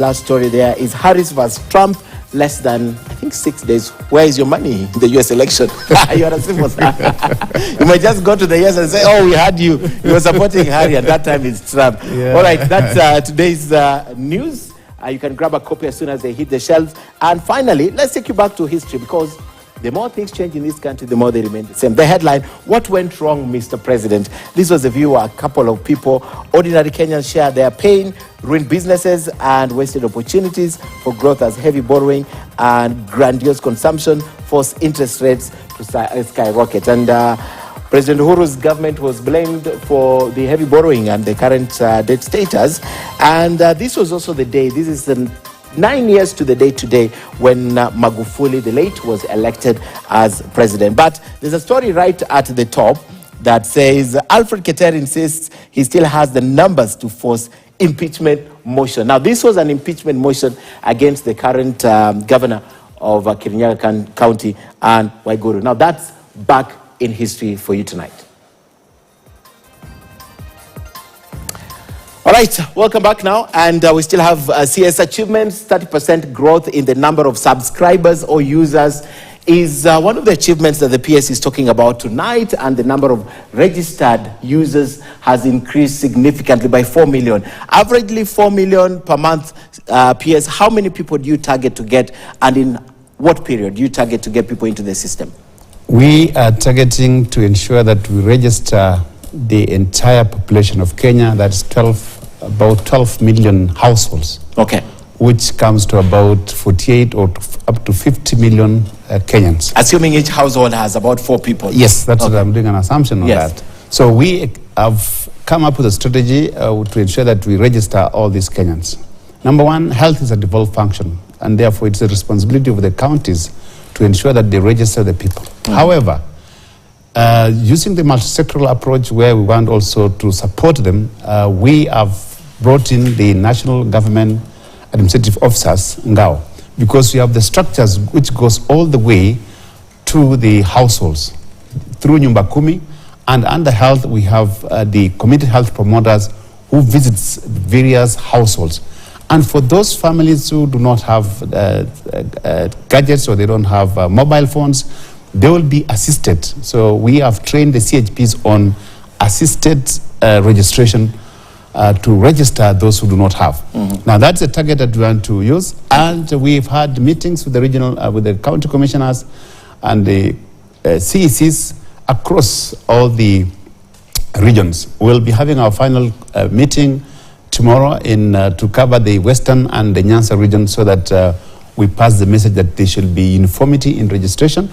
Last story there is Harris versus Trump. Less than, I think, 6 days. Where is your money in the US election? You are a civil. You might just go to the US and say, oh, we had you. You were supporting Harry, and that time it's Trump. Yeah. All right, that's today's news. You can grab a copy as soon as they hit the shelves. And finally, let's take you back to history, because the more things change in this country, the more they remain the same. The headline, what went wrong, Mr. President? This was a view a couple of people, ordinary Kenyans, share their pain, ruined businesses and wasted opportunities for growth as heavy borrowing and grandiose consumption forced interest rates to skyrocket. And President Uhuru's government was blamed for the heavy borrowing and the current debt status. And this was also the day, this is the 9 years to the day today when Magufuli, the late, was elected as president. But there's a story right at the top that says Alfred Keter insists he still has the numbers to force impeachment motion. Now, this was an impeachment motion against the current governor of Kirinyaga County, Anne Waiguru. Now, that's back in history for you tonight. All right, welcome back now. And we still have CS achievements. 30% growth in the number of subscribers or users is one of the achievements that the PS is talking about tonight. And the number of registered users has increased significantly by 4 million. Averagely 4 million per month. PS, how many people do you target to get? And in what period do you target to get people into the system? We are targeting to ensure that we register the entire population of Kenya. That's about 12 million households. Okay. Which comes to about 48 or up to 50 million Kenyans. Assuming each household has about 4 people. Yes, that's what I'm doing an assumption on that. So we have come up with a strategy to ensure that we register all these Kenyans. Number one, health is a devolved function, and therefore it's the responsibility of the counties to ensure that they register the people. However, using the multi-sectoral approach where we want also to support them, we have brought in the national government administrative officers, NGAO, because we have the structures which goes all the way to the households through Nyumba Kumi, and under health we have the community health promoters who visits various households. And for those families who do not have gadgets or they don't have mobile phones, they will be assisted. So we have trained the CHPs on assisted registration to register those who do not have. Now that's a target that we want to use, and we've had meetings with the regional, with the county commissioners and the CECs across all the regions. We'll be having our final meeting tomorrow to cover the Western and the Nyanza region, so that we pass the message that there should be uniformity in registration,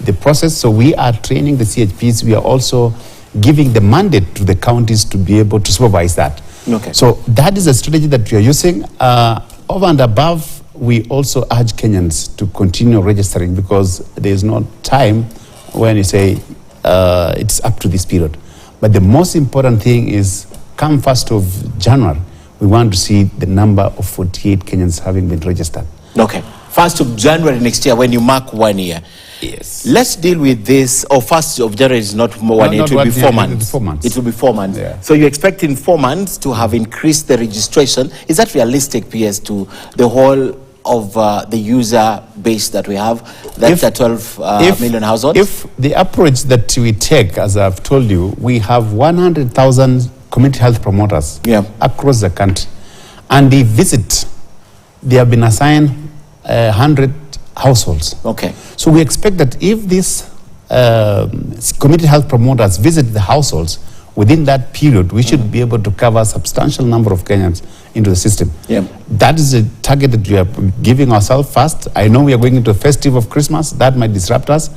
the process. So we are training the CHPs. We are also giving the mandate to the counties to be able to supervise that. Okay. So that is a strategy that we are using. Over and above, we also urge Kenyans to continue registering, because there is no time when you say it's up to this period. But the most important thing is, come 1st of January, we want to see the number of 48 Kenyans having been registered. Okay. 1st of January next year, when you mark 1 year. Yes. Let's deal with this. 1st of January is not 1 year, it will be 4 months. 4 months. It will be 4 months. Yeah. So you expect in 4 months to have increased the registration. Is that realistic, PS, to the whole of the user base that we have? That's 12 million households? If the approach that we take, as I've told you, we have 100,000 community health promoters across the country, and they have been assigned 100 households. Okay. So we expect that if these community health promoters visit the households within that period, we should be able to cover a substantial number of Kenyans into the system. That is the target that we are giving ourselves first. I know we are going into a festive of Christmas. That might disrupt us.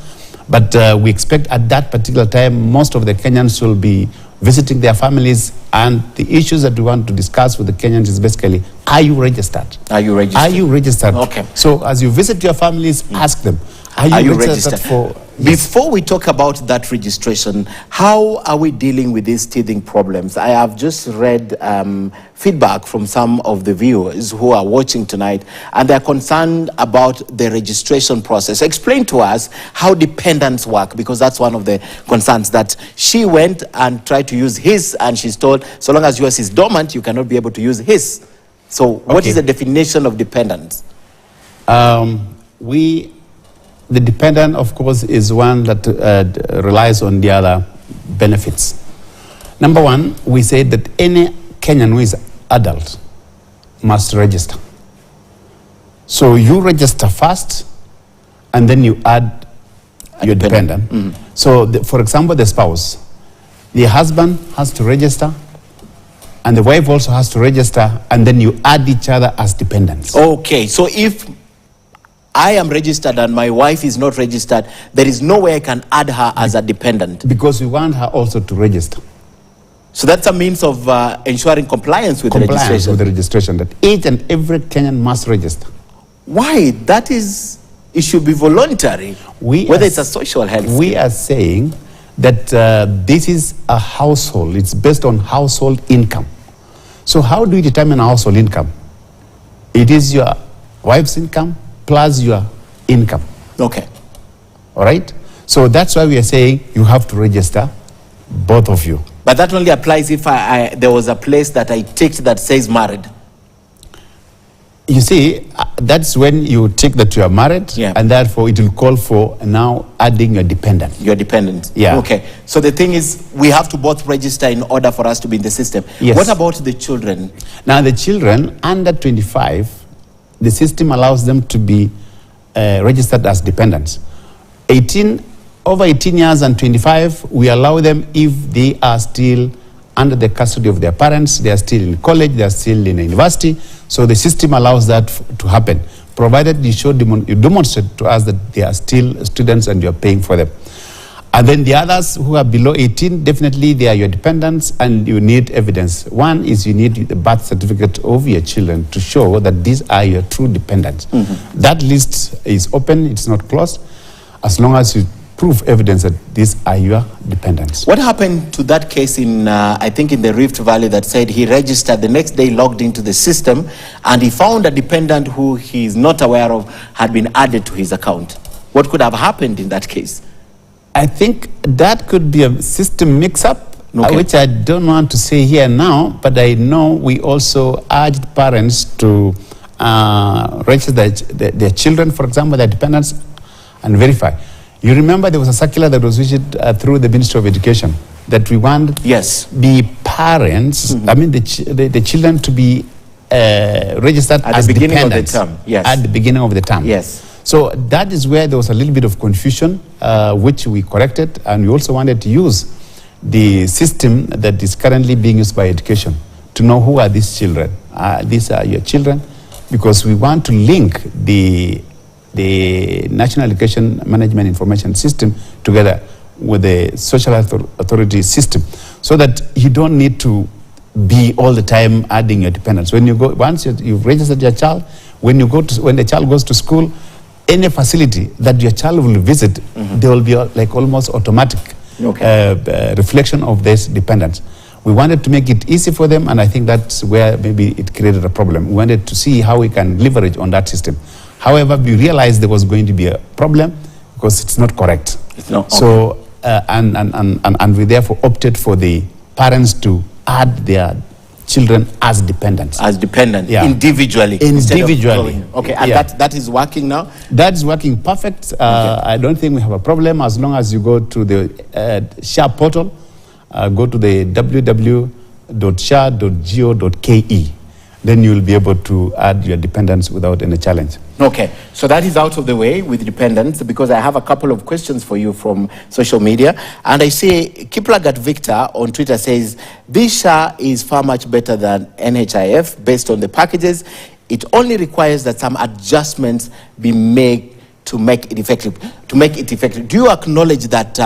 But we expect at that particular time, most of the Kenyans will be visiting their families, and the issues that we want to discuss with the Kenyans is basically, are you registered? Are you registered? Are you registered? Okay. So as you visit your families, ask them, are you registered for... Before we talk about that registration, how are we dealing with these teething problems? I have just read feedback from some of the viewers who are watching tonight, and they're concerned about the registration process. Explain to us how dependents work, because that's one of the concerns, that she went and tried to use his, and she's told, so long as yours is dormant, you cannot be able to use his. So what is the definition of dependence? The dependent, of course, is one that relies on the other benefits. Number one, we say that any Kenyan who is adult must register. So you register first, and then you add your dependent. So, for example, the spouse, the husband has to register, and the wife also has to register, and then you add each other as dependents. Okay, so if I am registered and my wife is not registered, there is no way I can add her as a dependent. Because we want her also to register. So that's a means of ensuring compliance with the registration. With the registration, that each and every Kenyan must register. Why? That is, it should be voluntary, whether it's a social health. We are saying that this is a household. It's based on household income. So how do you determine household income? It is your wife's income plus your income. Okay. All right? So that's why we are saying you have to register, both of you. But that only applies if there was a place that I ticked that says married. You see, that's when you tick that you are married, and therefore it will call for now adding your dependent. Your dependent. Yeah. Okay. So the thing is, we have to both register in order for us to be in the system. Yes. What about the children? Now, the children under 25, the system allows them to be registered as dependents. Over 18 years and 25, we allow them if they are still under the custody of their parents, they are still in college, they are still in a university. So the system allows that to happen, provided you demonstrate to us that they are still students and you are paying for them. And then the others who are below 18, definitely they are your dependents and you need evidence. One is you need the birth certificate of your children to show that these are your true dependents. That list is open, it's not closed, as long as you prove evidence that these are your dependents. What happened to that case in, I think in the Rift Valley, that said he registered, the next day logged into the system, and he found a dependent who he is not aware of had been added to his account? What could have happened in that case? I think that could be a system mix-up, which I don't want to say here now, but I know we also urged parents to register their children, for example, their dependents, and verify. You remember there was a circular that was issued through the Ministry of Education that we want the parents, I mean the children to be registered at as the beginning dependents of the term. Yes. At the beginning of the term. Yes. So that is where there was a little bit of confusion, which we corrected, and we also wanted to use the system that is currently being used by education to know who are these children. These are your children, because we want to link the National Education Management Information System together with the Social Authority system, so that you don't need to be all the time adding your dependents. When you go, once you've registered your child, when the child goes to school, any facility that your child will visit, there will be like almost automatic reflection of these dependents. We wanted to make it easy for them, and I think that's where maybe it created a problem. We wanted to see how we can leverage on that system. However, we realized there was going to be a problem because it's not correct. It's not. So, and we therefore opted for the parents to add their children as dependents. As dependent, individually. Individually. Okay, and that is working now? That is working perfect. I don't think we have a problem as long as you go to the SHA portal, go to the www.sha.go.ke. Then you will be able to add your dependents without any challenge. Okay, so that is out of the way with dependents, because I have a couple of questions for you from social media. And I see Kiplagat Victor on Twitter says, this SHA is far much better than NHIF based on the packages. It only requires that some adjustments be made to make it effective. Do you acknowledge that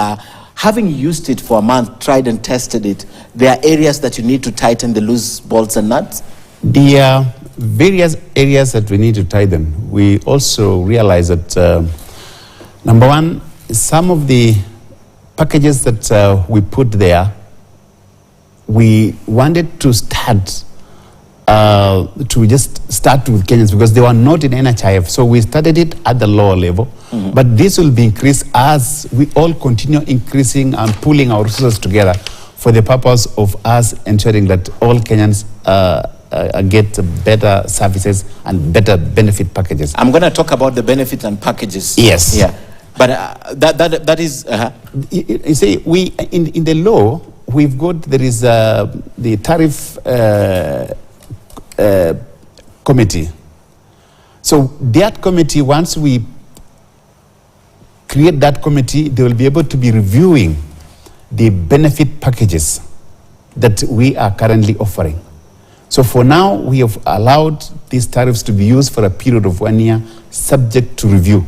having used it for a month, tried and tested it, there are areas that you need to tighten the loose bolts and nuts? There are various areas that we need to tighten. We also realize that, number one, some of the packages that we put there, we wanted to start with Kenyans because they were not in NHIF. So we started it at the lower level. But this will be increased as we all continue increasing and pulling our resources together for the purpose of us ensuring that all Kenyans get better services and better benefit packages. I'm going to talk about the benefits and packages. Yes. Yeah. But that is... You see, we in the law, we've got, there is the tariff committee. So that committee, once we create that committee, they will be able to be reviewing the benefit packages that we are currently offering. So for now, we have allowed these tariffs to be used for a period of 1 year, subject to review.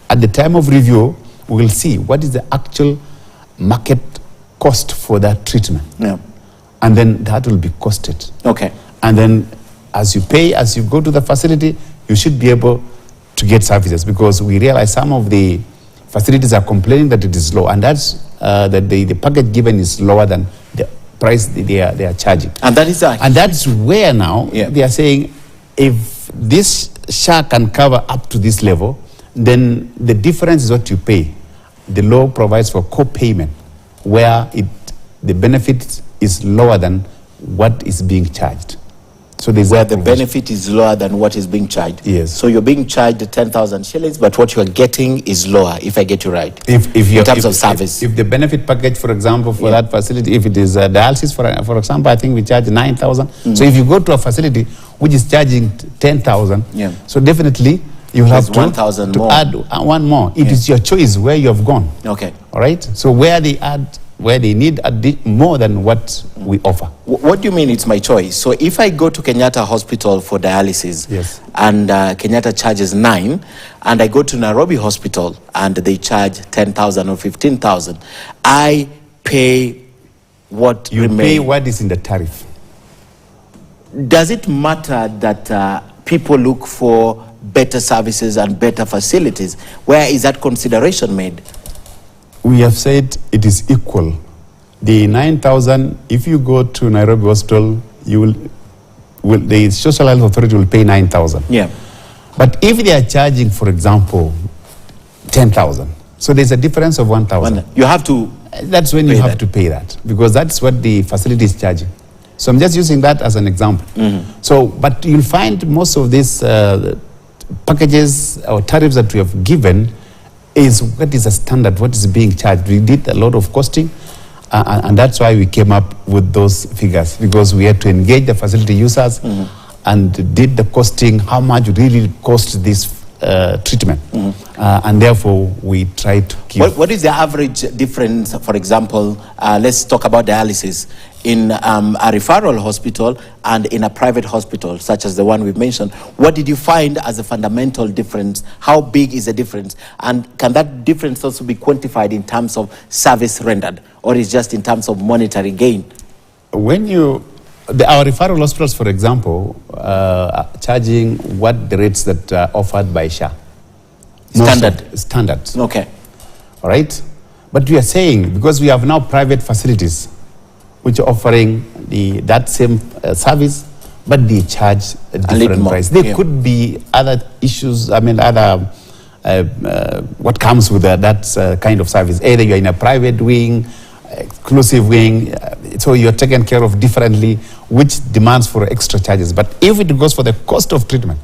At the time of review, we will see what is the actual market cost for that treatment. Yeah. And then that will be costed. Okay. And then as you pay, as you go to the facility, you should be able to get services, because we realize some of the facilities are complaining that it is low, and that's that the package given is lower than the price they are charging. And that is and that's where now they are saying, if this SHA can cover up to this level, then the difference is what you pay. The law provides for co-payment, where the benefit is lower than what is being charged. So where the benefit is lower than what is being charged. Yes. So you're being charged 10,000 shillings, but what you're getting is lower, if I get you right. If in terms of service. If the benefit package, for example, for that facility, if it is dialysis, for example, I think we charge 9,000. So if you go to a facility which is charging 10,000, so definitely you have to 1,000 more. Add one more. It is your choice where you have gone. Okay. All right. So where they need more than what we offer. What do you mean it's my choice? So if I go to Kenyatta Hospital for dialysis, and Kenyatta charges 9, and I go to Nairobi Hospital and they charge 10,000 or 15,000, I pay what you remains. Pay what is in the tariff. Does it matter that people look for better services and better facilities? Where is that consideration made? We have said it is equal. The 9,000, if you go to Nairobi Hospital, the Social Health Authority will pay 9,000. Yeah. But if they are charging, for example, 10,000, so there's a difference of 1,000. You have to. That's when you have to pay that, because that's what the facility is charging. So I'm just using that as an example. So, but you'll find most of these packages or tariffs that we have given is what is a standard, what is being charged. We did a lot of costing, and that's why we came up with those figures, because we had to engage the facility users and did the costing, how much really cost this treatment. And therefore, we try to keep... What is the average difference, for example, let's talk about dialysis, in a referral hospital and in a private hospital, such as the one we've mentioned? What did you find as a fundamental difference? How big is the difference? And can that difference also be quantified in terms of service rendered, or is just in terms of monetary gain? When our referral hospitals, for example, are charging what the rates that are offered by SHA. Standard. Okay. All right. But we are saying, because we have now private facilities which are offering that same service, but they charge a different price. There could be other issues, what comes with that kind of service. Either you're in a private wing, exclusive wing, so you're taken care of differently, which demands for extra charges. But if it goes for the cost of treatment,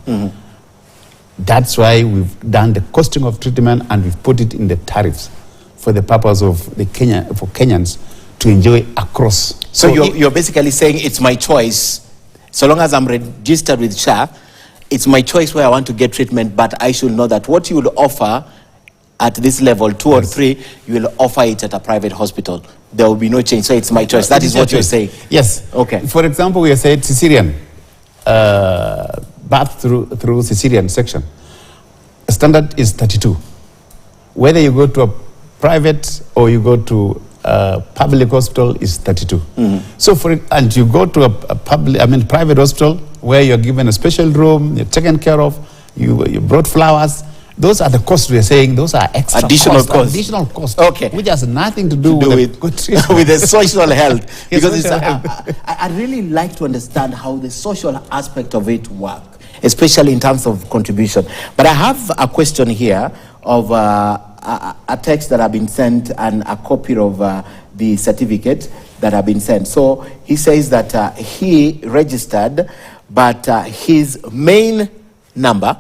that's why we've done the costing of treatment and we've put it in the tariffs for the purpose of for Kenyans to enjoy across. So you're basically saying it's my choice, so long as I'm registered with SHA, it's my choice where I want to get treatment, but I should know that what you will offer at this level 2 or 3, you will offer it at a private hospital. There will be no change. So it's my choice. That is what you're saying. Yes. Okay. For example, we have said cesarean, birth through cesarean section. Standard is 32. Whether you go to a private or you go to a public hospital is 32. So and you go to a private hospital where you're given a special room, you're taken care of, you brought flowers. Those are the costs we are saying. Those are extra additional costs. Okay. Which has nothing to do with good treatment. With the social health. Because I really like to understand how the social aspect of it works, especially in terms of contribution. But I have a question here of a text that I've been sent and a copy of the certificate that have been sent. So he says that he registered, but his main number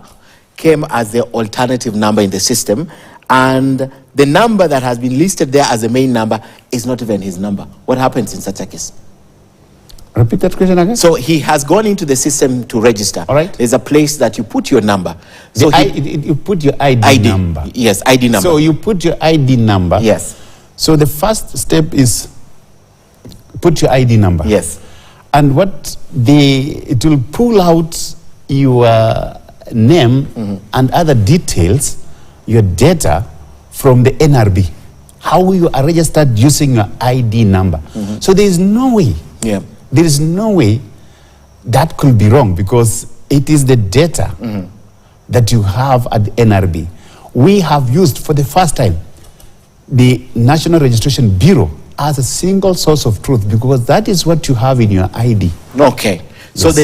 came as the alternative number in the system, and the number that has been listed there as the main number is not even his number. What happens in such a case? Repeat that question again. So he has gone into the system to register. All right. There's a place that you put your number. So you put your ID number. Yes, ID number. So you put your ID number. Yes. So the first step is put your ID number. Yes. And it will pull out your name and other details, your data from the NRB, how you are registered using your ID number. So there is no way, there is no way that could be wrong, because it is the data that you have at the NRB. We have used for the first time the National Registration Bureau as a single source of truth, because that is what you have in your ID. Okay. So yes.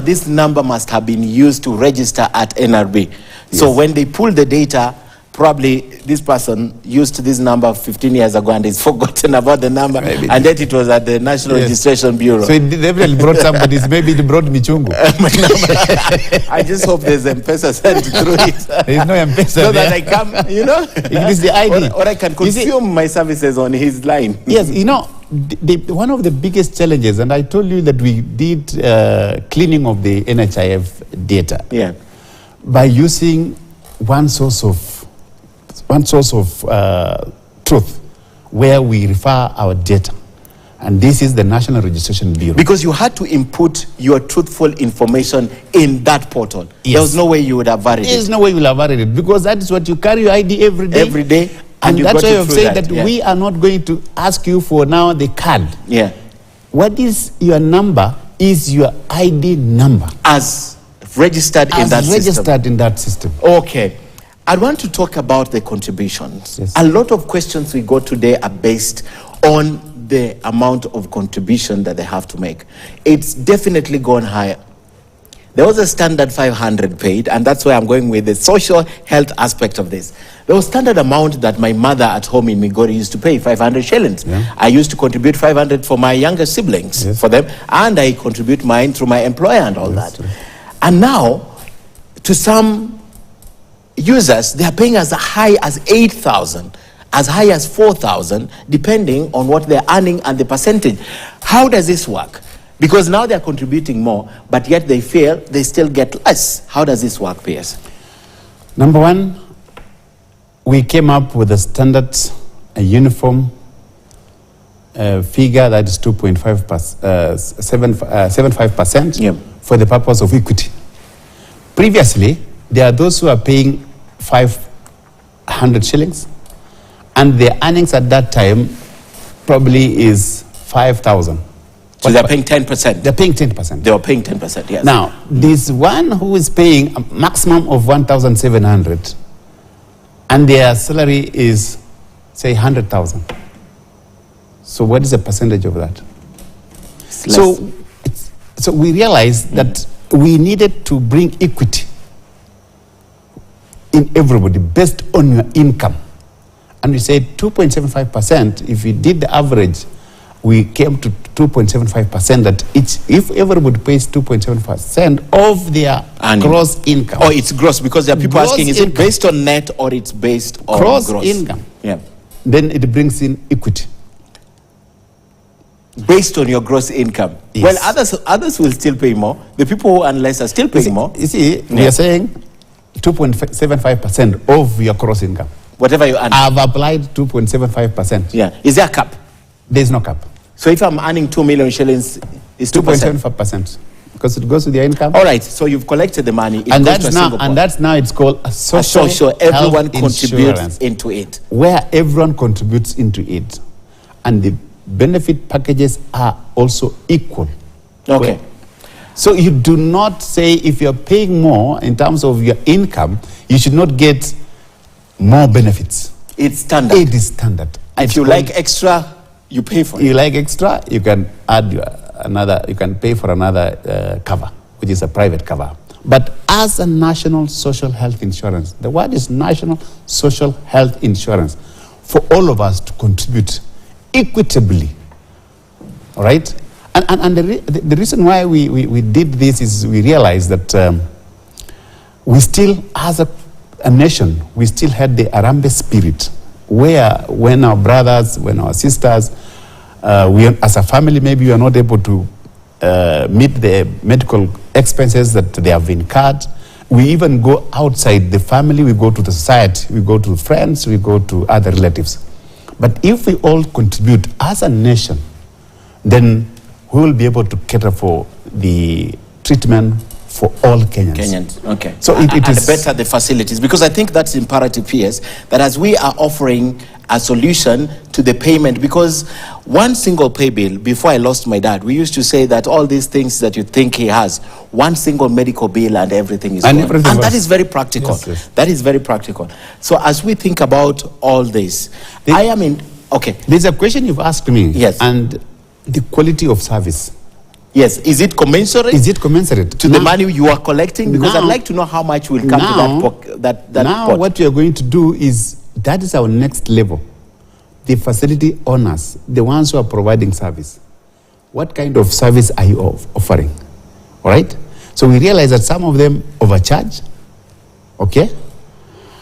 This number must have been used to register at NRB. Yes. So when they pull the data, probably this person used this number 15 years ago and is forgotten about the number. Maybe. And then it was at the National Registration Bureau. So they really brought somebody's, maybe they brought Michungu. I just hope there's M-Pesa sent through it. There's no M-Pesa so that I come, It is the ID. Or I can consume my services on his line. Yes, one of the biggest challenges, and I told you that we did cleaning of the NHIF data by using one source of truth where we refer our data. And this is the National Registration Bureau. Because you had to input your truthful information in that portal. Yes. There was no way you would have varied it. There's no way you will have varied it, because that is what you carry your ID every day. Every day. And that's why I've said that we are not going to ask you for now the card. Yeah. What is your number is your ID number. As registered in that system. As registered in that system. Okay. I want to talk about the contributions. Yes. A lot of questions we got today are based on the amount of contribution that they have to make. It's definitely gone higher. There was a standard 500 paid, and that's where I'm going with the social health aspect of this. There was standard amount that my mother at home in Migori used to pay, 500 shillings. Yeah. I used to contribute 500 for my younger siblings, for them, and I contribute mine through my employer and all that. True. And now, to some users, they are paying as high as 8,000, as high as 4,000, depending on what they're earning and the percentage. How does this work? Because now they're contributing more, but yet they feel they still get less. How does this work, PS? Number one, we came up with a standard, a uniform figure that is 2.75% for the purpose of equity. Previously, there are those who are paying 500 shillings, and their earnings at that time probably is 5,000. So they're paying 10%? They're paying 10%. They were paying 10%, yes. Now, this one who is paying a maximum of 1,700, and their salary is, say, 100,000. So what is the percentage of that? So we realized that we needed to bring equity in everybody based on your income. And we said 2.75%, if we did the average, we came to 2.75%, that if everybody pays 2.7% of their gross income. Oh, it's gross, because there are people asking, is it based on net or it's based on gross income? Yeah. Then it brings in equity. Based on your gross income. Yes. Well, others will still pay more. The people who earn less are still paying more. You see, we are saying 2.75% of your gross income. Whatever you earn. I've applied 2.75%. Yeah. Is there a cap? There's no cap. So if I'm earning 2 million shillings, it's 2.75%. Because it goes with your income. All right. So you've collected the money. That's now it's called a social everyone contributes into it. Where everyone contributes into it. And the benefit packages are also equal. Okay. So you do not say if you're paying more in terms of your income, you should not get more benefits. It's standard. It is standard. If you like extra, you pay for it. You like extra, you can add you can pay for another cover, which is a private cover. But as a national social health insurance, the word is national social health insurance, for all of us to contribute equitably All right? And the reason why we did this is we realized that we still, as a nation, we still had the Arambe spirit, where when our brothers, when our sisters, we as a family, maybe we are not able to meet the medical expenses that they have incurred. We even go outside the family, we go to the society, we go to friends, we go to other relatives. But if we all contribute as a nation, then we will be able to cater for the treatment for all Kenyans. Okay. So it is better the facilities, because I think that's imperative, PS, that as we are offering a solution to the payment, because one single pay bill, before I lost my dad, we used to say that all these things that you think he has, one single medical bill and everything is gone. And that is very practical. Yes, yes. That is very practical. So as we think about all this, okay. There's a question you've asked me. Yes. And the quality of service. Yes, is it commensurate? Is it commensurate to the money you are collecting? Because I'd like to know how much will come to that pot. What we are going to do is, that is our next level. The facility owners, the ones who are providing service, what kind of service are you offering? All right? So we realize that some of them overcharge, okay?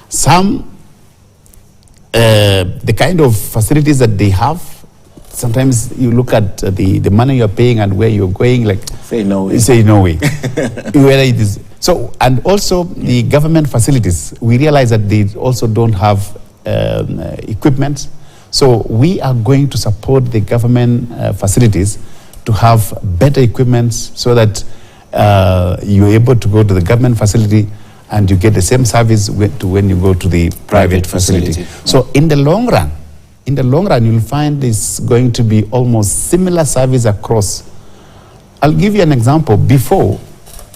Some, the kind of facilities that they have, sometimes you look at the money you're paying and where you're going, like say no way. You say no way. Whether it is so, and also the government facilities, we realize that they also don't have equipment. So we are going to support the government facilities to have better equipment, so that you're able to go to the government facility and you get the same service when you go to the private facility. So in the long run, you'll find it's going to be almost similar service across. I'll give you an example. Before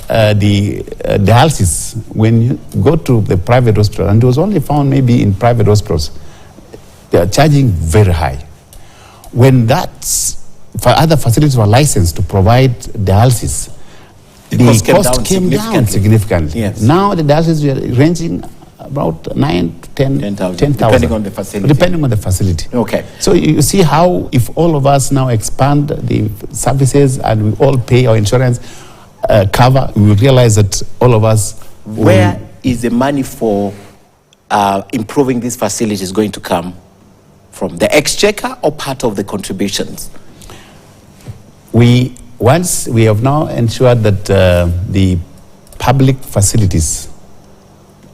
the dialysis, when you go to the private hospital, and it was only found maybe in private hospitals, they are charging very high. When for other facilities were licensed to provide dialysis, the cost came down significantly. Yes. Now the dialysis are ranging about 9 to 10,000. Depending on the facility. Depending on the facility. Okay. So you see how, if all of us now expand the services and we all pay our insurance cover, we will realize that all of us. Where is the money for improving these facilities going to come from? The exchequer or part of the contributions? Once we have now ensured that the public facilities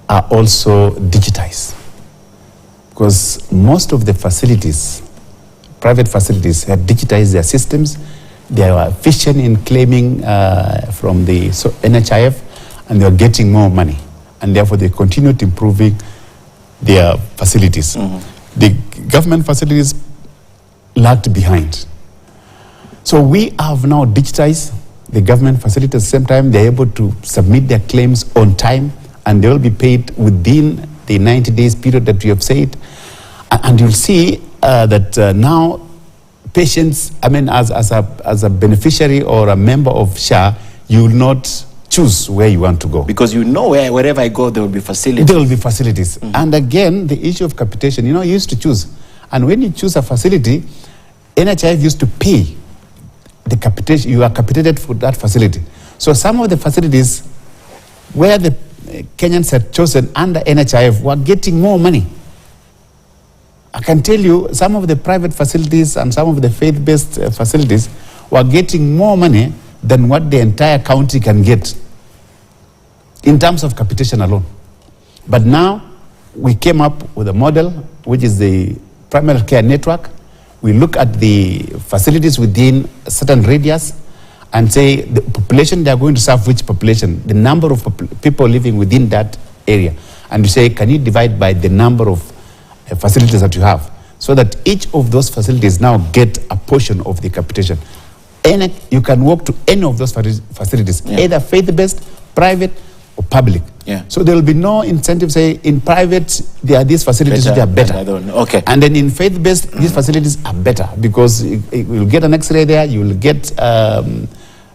are also digitized, because most of the facilities, private facilities, have digitized their systems. They are efficient in claiming from the NHIF, and they are getting more money, and therefore they continue to improving their facilities. Mm-hmm. The government facilities lagged behind. So we have now digitized the government facilities. At the same time, they're able to submit their claims on time, and they will be paid within the 90 days period that we have said. And you'll see that now patients, as a beneficiary or a member of SHA, you will not choose where you want to go. Because you know wherever I go, there will be facilities. There will be facilities. Mm-hmm. And again, the issue of capitation, you used to choose. And when you choose a facility, NHIF used to pay the capitation. You are capitated for that facility. So some of the facilities where the Kenyans had chosen under NHIF were getting more money. I can tell you, some of the private facilities and some of the faith-based facilities were getting more money than what the entire county can get in terms of capitation alone. But now we came up with a model, which is the primary care network. We look at the facilities within a certain radius and say the population they are going to serve, which population, the number of people living within that area. And you say, can you divide by the number of facilities that you have, so that each of those facilities now get a portion of the capitation. And you can walk to any of those facilities, either faith-based, private, or public. Yeah. So there will be no incentive, say, in private, there are these facilities which are better. Okay. And then in faith-based, these facilities are better, because you will get an X-ray there, you will get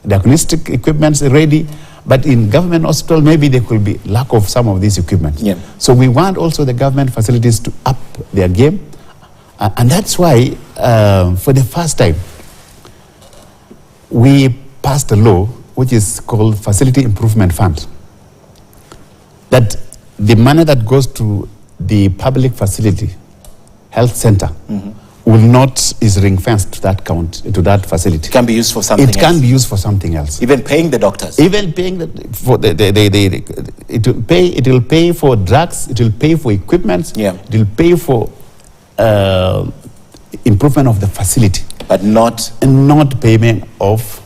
diagnostic equipment ready. But in government hospital, maybe there could be lack of some of these equipment. Yeah. So we want also the government facilities to up their game. And that's why, for the first time, we passed a law which is called Facility Improvement Fund, that the money that goes to the public facility, health center, will not, is ring-fenced to that facility. It can be used for something else. It can be used for something else. Even paying the doctors. Even paying it will pay for drugs, it will pay for equipment, it will pay for improvement of the facility. But not payment of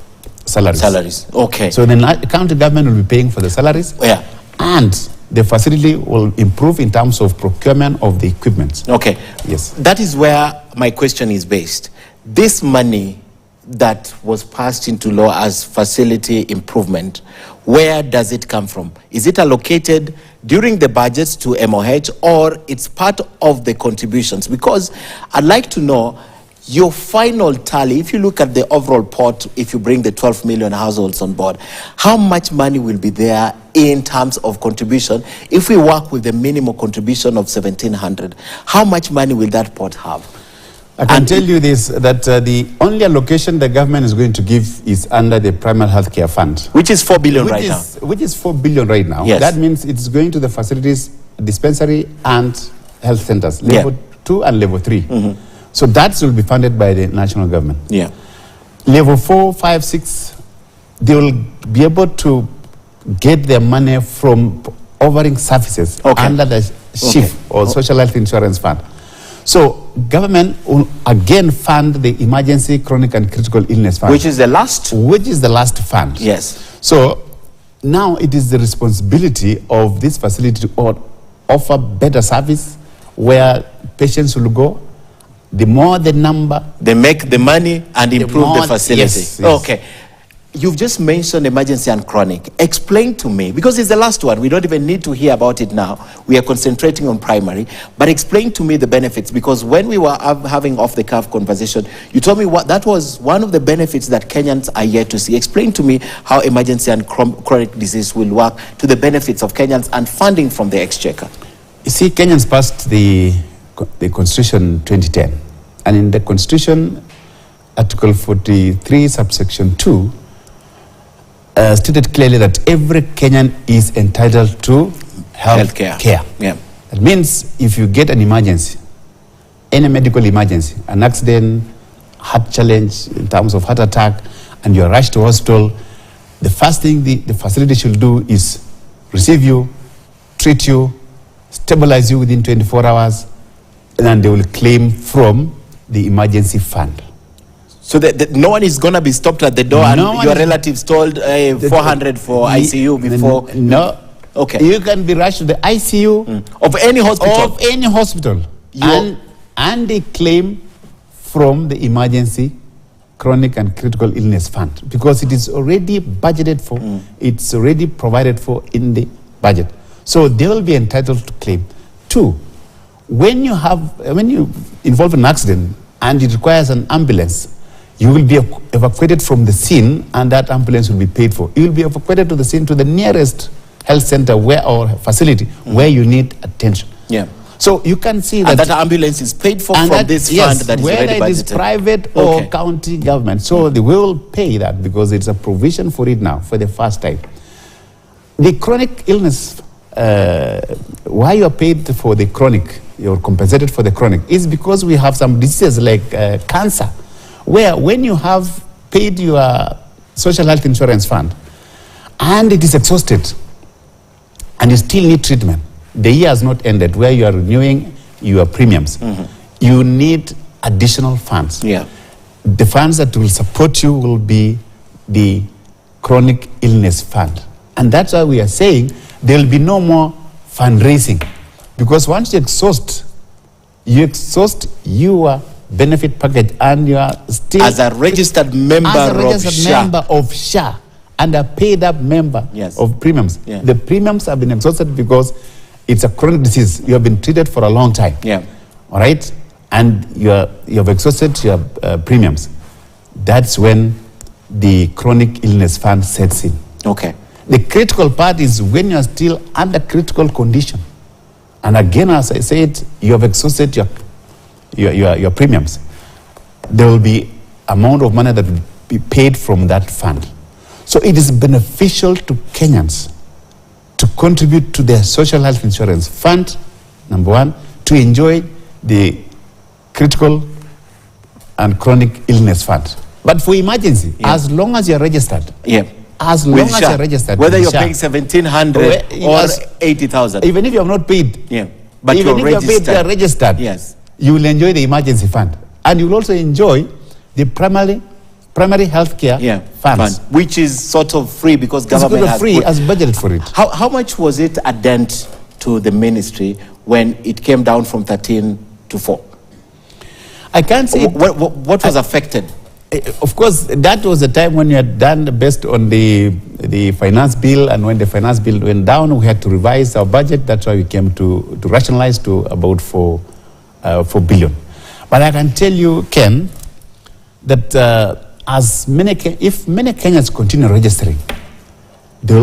salaries. Okay. So the county government will be paying for the salaries. Yeah. And the facility will improve in terms of procurement of the equipment. Okay. Yes. That is where my question is based. This money that was passed into law as facility improvement, where does it come from? Is it allocated during the budgets to MOH, or it's part of the contributions? Because I'd like to know your final tally. If you look at the overall pot, if you bring the 12 million households on board, how much money will be there in terms of contribution? If we work with the minimum contribution of 1,700, how much money will that pot have? I can tell you this, that the only allocation the government is going to give is under the primary healthcare fund. Which is 4 billion right now. Which is 4 billion right now. Yes. That means it's going to the facilities, dispensary and health centers, level 2 and level 3. So that will be funded by the national government. Yeah. Level 4, 5, 6, they will be able to get their money from offering services under the SHIF or Social Health Insurance Fund. So government will again fund the Emergency Chronic and Critical Illness Fund. Which is the last? Which is the last fund. Yes. So now it is the responsibility of this facility to offer better service where patients will go. The more the number, they make the money and improve the facility. Yes. Okay. You've just mentioned emergency and chronic. Explain to me, because it's the last one. We don't even need to hear about it now. We are concentrating on primary. But explain to me the benefits, because when we were having off-the-cuff conversation, you told me that was one of the benefits that Kenyans are yet to see. Explain to me how emergency and chronic disease will work to the benefits of Kenyans and funding from the exchequer. You see, Kenyans passed the Constitution 2010. And in the Constitution, Article 43, subsection 2, stated clearly that every Kenyan is entitled to health care. Yeah. That means if you get an emergency, any medical emergency, an accident, heart challenge in terms of heart attack, and you're rushed to hospital, the first thing the facility should do is receive you, treat you, stabilize you within 24 hours, and then they will claim from the emergency fund. So that no one is going to be stopped at the door and your relatives told 400 for ICU before? No. Okay. You can be rushed to the ICU. Of any hospital? Of any hospital. And they claim from the Emergency Chronic and Critical Illness Fund, because it is already budgeted for, it's already provided for in the budget. So they will be entitled to claim. 2, when you involve an accident and it requires an ambulance, you will be evacuated from the scene and that ambulance will be paid for. You will be evacuated to the scene, to the nearest health center or facility where you need attention. Yeah. So you can see that... And that ambulance is paid for from this fund that is already budgeted. Whether it is private or county government. So they will pay that because it's a provision for it now for the first time. The chronic illness, why you are paid for the chronic, you're compensated for the chronic, is because we have some diseases like cancer, where when you have paid your social health insurance fund and it is exhausted and you still need treatment, the year has not ended, where you are renewing your premiums, you need additional funds. Yeah. The funds that will support you will be the chronic illness fund. And that's why we are saying there will be no more fundraising, because once you exhaust your benefit package and you are still as a registered member of SHA and a paid up member of premiums. Yeah. The premiums have been exhausted because it's a chronic disease. You have been treated for a long time. Yeah. All right? And you have exhausted your premiums. That's when the chronic illness fund sets in. Okay. The critical part is when you are still under critical condition. And again, as I said, you have exhausted your premiums. There will be amount of money that will be paid from that fund. So it is beneficial to Kenyans to contribute to their social health insurance fund, number one, to enjoy the critical and chronic illness fund. But for emergency, as long as you're registered, as long as you're registered, whether you're paying 1,700 or 80,000, even if you have not paid, but even if you're registered, yes, you will enjoy the emergency fund, and you will also enjoy the primary health care funds, which is sort of free because government has budgeted for it. How much was it a dent to the ministry when it came down from 13 to 4? I can't say. What was affected? Of course, that was the time when you had done based on the finance bill, and when the finance bill went down, we had to revise our budget. That's why we came to rationalize to about 4 billion. But I can tell you, Ken, that if many Kenyans continue registering,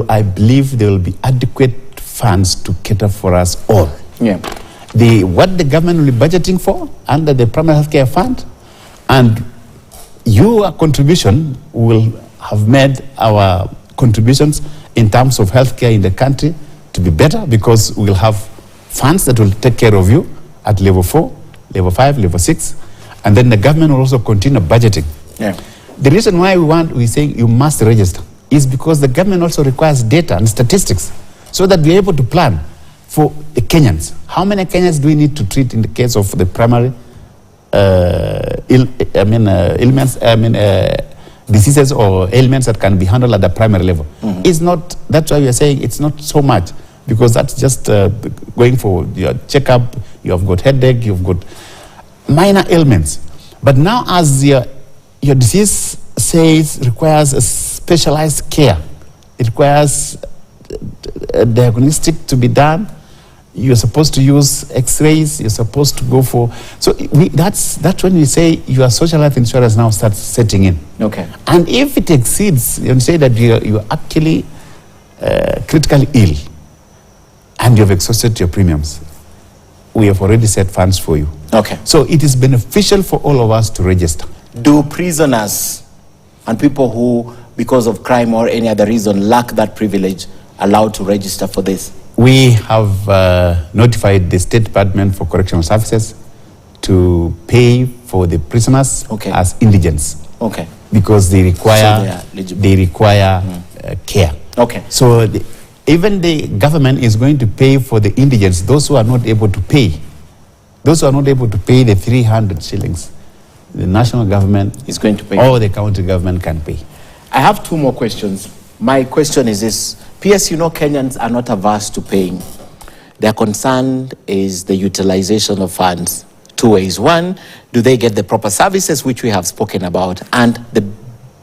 I believe there will be adequate funds to cater for us all. What the government will be budgeting for under the primary healthcare fund, and your contribution will have made our contributions in terms of healthcare in the country to be better, because we'll have funds that will take care of you at level 4, level 5, level 6, and then the government will also continue budgeting. The reason why we say you must register is because the government also requires data and statistics so that we're able to plan for the Kenyans. How many Kenyans do we need to treat in the case of the primary diseases or ailments that can be handled at the primary level? It's not. That's why we are saying it's not so much, because that's just going for your checkup. You have got headache. You've got minor ailments. But now, as your disease requires a specialized care, it requires a diagnostic to be done. You're supposed to use X-rays. You're supposed to go for. So that's when we say your social health insurance now starts setting in. And if it exceeds, you say that you're actually critically ill, and you've exhausted your premiums, we have already set funds for you. So it is beneficial for all of us to register. Do prisoners and people who, because of crime or any other reason, lack that privilege, allowed to register for this? We have notified the State Department for Correctional Services to pay for the prisoners as indigents. Because they require care. So even the government is going to pay for the indigents, those who are not able to pay. Those who are not able to pay the 300 shillings, the national government is going to pay, or the county government can pay. I have 2 more questions. My question is this. PS, Kenyans are not averse to paying. Their concern is the utilization of funds 2 ways. One, do they get the proper services, which we have spoken about? And the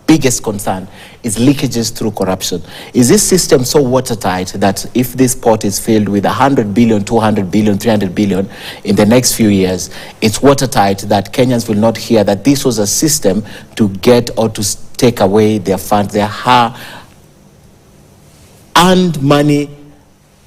biggest concern is leakages through corruption. Is this system so watertight that if this pot is filled with 100 billion, 200 billion, 300 billion in the next few years, it's watertight that Kenyans will not hear that this was a system to get or to take away their funds, their earned money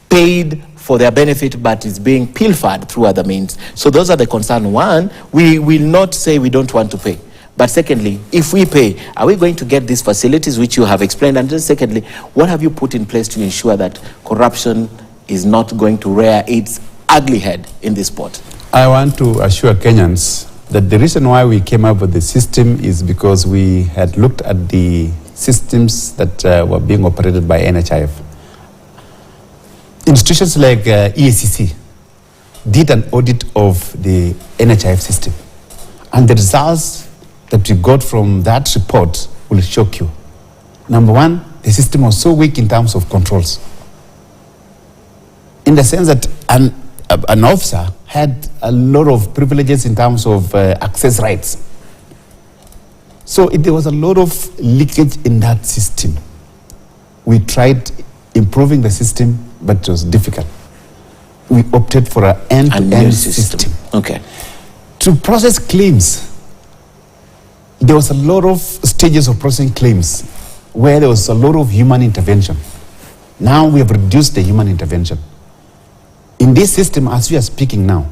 paid for their benefit, but is being pilfered through other means? So those are the concerns. One, we will not say we don't want to pay. But secondly, if we pay, are we going to get these facilities which you have explained? And then secondly, what have you put in place to ensure that corruption is not going to rear its ugly head in this port? I want to assure Kenyans that the reason why we came up with the system is because we had looked at the systems that were being operated by NHIF. Institutions like EACC did an audit of the NHIF system, and the results that we got from that report will shock you. Number one, the system was so weak in terms of controls, in the sense that an officer had a lot of privileges in terms of access rights. So there was a lot of leakage in that system. We tried improving the system, but it was difficult. We opted for an end-to-end system. To process claims, there was a lot of stages of processing claims where there was a lot of human intervention. Now we have reduced the human intervention. In this system, as we are speaking now,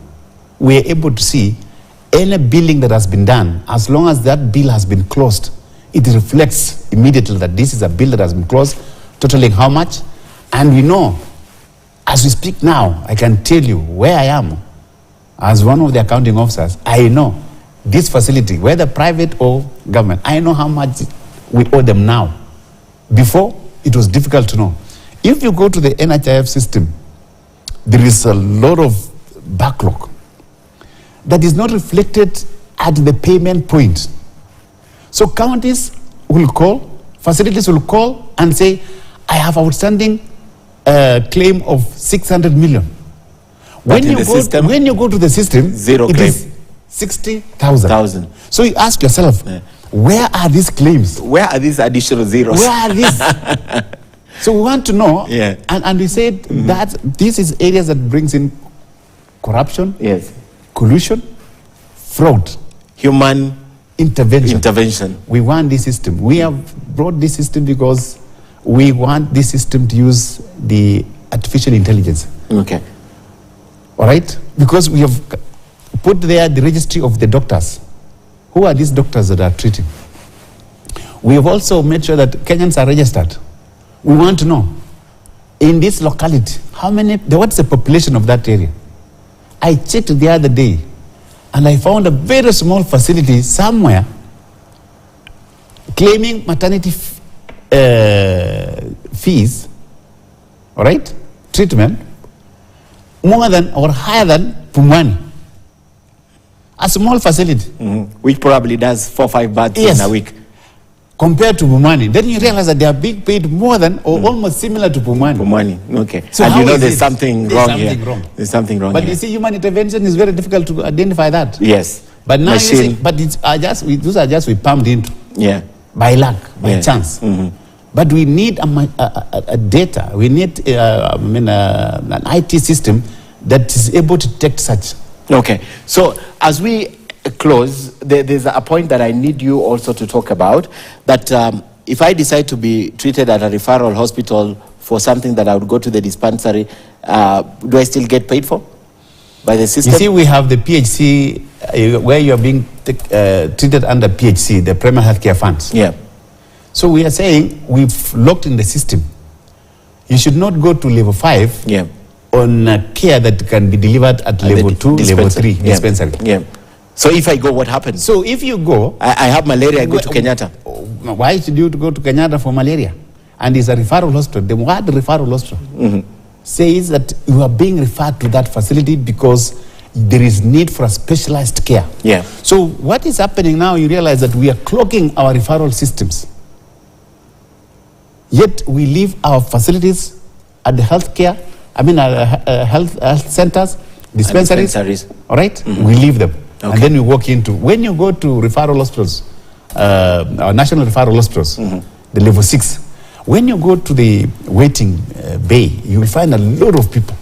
we are able to see any billing that has been done, as long as that bill has been closed, it reflects immediately that this is a bill that has been closed, totaling how much. And we know, as we speak now, I can tell you where I am as one of the accounting officers. I know this facility, whether private or government, I know how much we owe them now. Before, it was difficult to know. If you go to the NHIF system, there is a lot of backlog that is not reflected at the payment point. So counties will call, facilities will call and say, I have outstanding claim of 600 million. When you go to the system, zero it claim. is 60,000. So you ask yourself, where are these claims? Where are these additional zeros? Where are these? So we want to know, and we said that this is areas that brings in corruption, collusion, fraud, human intervention. We want this system. We have brought this system because we want this system to use the artificial intelligence. Okay. All right? Because we have put there the registry of the doctors. Who are these doctors that are treating? We have also made sure that Kenyans are registered. We want to know, in this locality, what's the population of that area? I checked the other day, and I found a very small facility somewhere claiming maternity fees, all right, treatment, more than or higher than Pumwani. A small facility. Which probably does 4 or 5 births in a week. Compared to Pumwani. Then you realize that they are being paid more than or almost similar to Pumwani. Pumwani, okay. So and how you know is there's it? something wrong here. There's something wrong But here. you see, human intervention is very difficult to identify that. Yes. But now you see, but those are just we pumped into. Yeah. By luck, by chance. But we need a data. We need an IT system that is able to detect such. Okay. So as we close, there's a point that I need you also to talk about, that if I decide to be treated at a referral hospital for something that I would go to the dispensary, do I still get paid for by the system? You see, we have the PHC, where you are being treated under PHC, the Premier Healthcare Funds. Yeah. So we are saying we've locked in the system. You should not go to level 5 on care that can be delivered at level 2, level 3 dispensary. Yeah. So if I go, what happens? So if you go... I have malaria, I go to Kenyatta. Why should you go to Kenyatta for malaria? And it's a referral hospital. The word referral hospital says that you are being referred to that facility because there is need for a specialized care. Yeah. So what is happening now, you realize that we are clogging our referral systems. Yet we leave our facilities at the healthcare, health centers, dispensaries. All right? We leave them. Okay. And then we walk into, when you go to referral hospitals, our national referral hospitals, the level 6, when you go to the waiting bay, you will find a lot of people.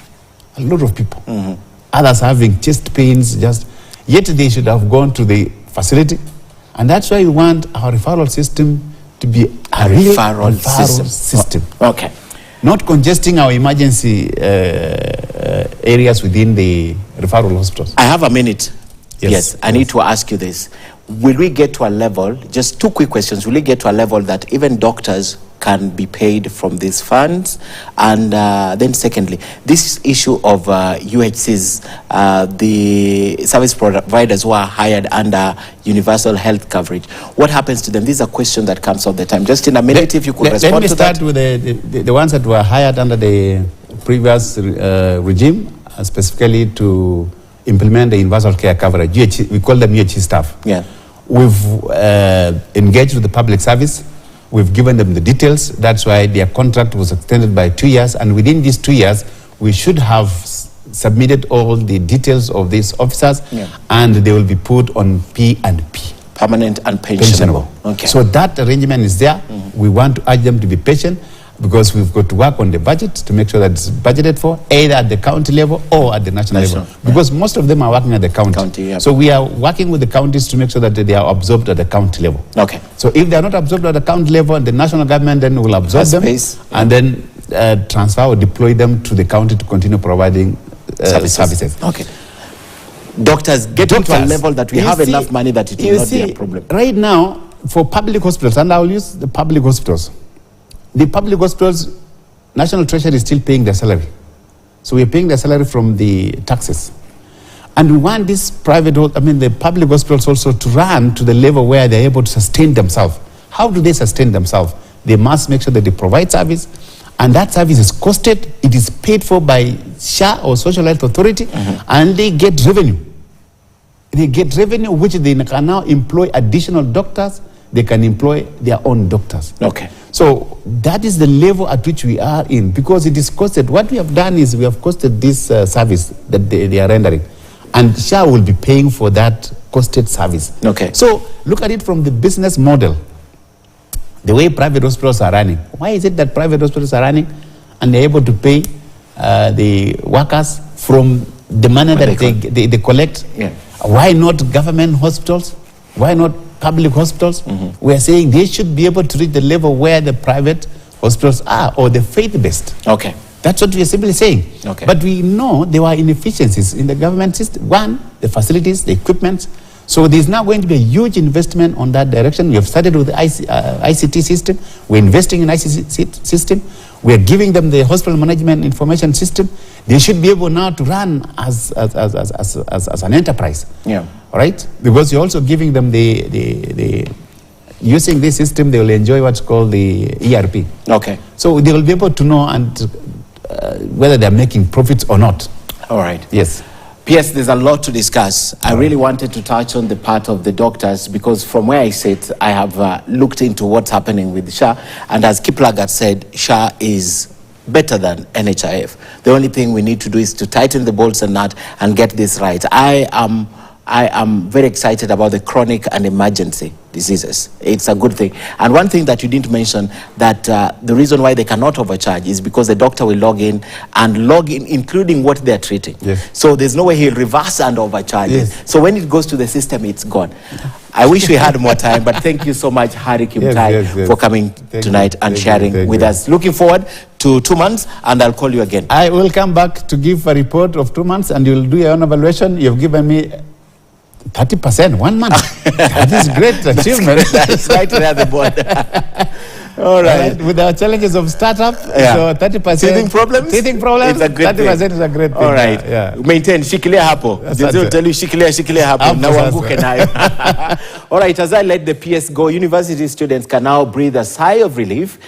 Others having chest pains, yet they should have gone to the facility. And that's why we want our referral system to be a real referral system. Okay. Not congesting our emergency areas within the referral hospitals. I have a minute. Yes, I need to ask you this. Will we get to a level, just 2 quick questions, will we get to a level that even doctors can be paid from these funds? And then secondly, this issue of UHCs, the service providers who are hired under universal health coverage, what happens to them? These are questions that comes all the time. Just in a minute, if you could respond to that. Let me start with the ones that were hired under the previous regime, specifically to implement the universal care coverage. UHC, we call them UHC staff. Yeah. We've engaged with the public service. We've given them the details. That's why their contract was extended by 2 years. And within these 2 years, we should have submitted all the details of these officers, and they will be put on P&P. Permanent and pensionable. Okay. So that arrangement is there. We want to urge them to be patient, because we've got to work on the budget to make sure that it's budgeted for either at the county level or at the national level. Because most of them are working at the county. So we are working with the counties to make sure that they are absorbed at the county level. Okay. So if they are not absorbed at the county level, the national government then will absorb them and then transfer or deploy them to the county to continue providing services. Okay. Doctors, get to a level that we have enough money that it will not be a problem. Right now, for public hospitals, and I'll use the public hospitals. The public hospitals, National Treasury is still paying their salary. So we're paying their salary from the taxes. And we want these the public hospitals also to run to the level where they're able to sustain themselves. How do they sustain themselves? They must make sure that they provide service, and that service is costed, it is paid for by SHA or Social Health Authority, and they get revenue. They get revenue which they can now employ additional doctors, they can employ their own doctors. Okay. So that is the level at which we are in, because it is costed. What we have done is we have costed this service that they are rendering, and SHA will be paying for that costed service. Okay. So look at it from the business model, the way private hospitals are running. Why is it that private hospitals are running and they're able to pay the workers from the money that they collect? Yeah. Why not government hospitals? Why not public hospitals? We are saying they should be able to reach the level where the private hospitals are, or the faith-based. Okay. That's what we are simply saying. Okay. But we know there were inefficiencies in the government system. One, the facilities, the equipment. So there's now going to be a huge investment on that direction. We have started with the ICT system. We're investing in ICT system. We're giving them the hospital management information system. They should be able now to run as an enterprise. Yeah. All right? Because you're also giving them using this system, they will enjoy what's called the ERP. Okay. So they will be able to know whether they're making profits or not. All right. Yes. PS, there's a lot to discuss. I really wanted to touch on the part of the doctors, because from where I sit, I have looked into what's happening with SHA. And as Kiplagat said, SHA is better than NHIF. The only thing we need to do is to tighten the bolts and nut and get this right. I am very excited about the chronic and emergency diseases. It's a good thing. And one thing that you didn't mention, that the reason why they cannot overcharge is because the doctor will log in including what they're treating. Yes. So there's no way he'll reverse and overcharge. Yes. So when it goes to the system, it's gone. I wish we had more time, but thank you so much, Harry Kimtai, for coming tonight and sharing with us. Looking forward to 2 months, and I'll call you again. I will come back to give a report of 2 months, and you'll do your own evaluation. You've given me 30%, 1 month. That is great achievement. That's right there at the board. All right. With our challenges of startup, so 30%. Teething problems? Teething problems, it's a great 30% thing. is a great thing. All right. Yeah. Maintain, shikilia hapo. They'll tell you shikilia hapo. Na wanguke nayo. All right, as I let the PS go, university students can now breathe a sigh of relief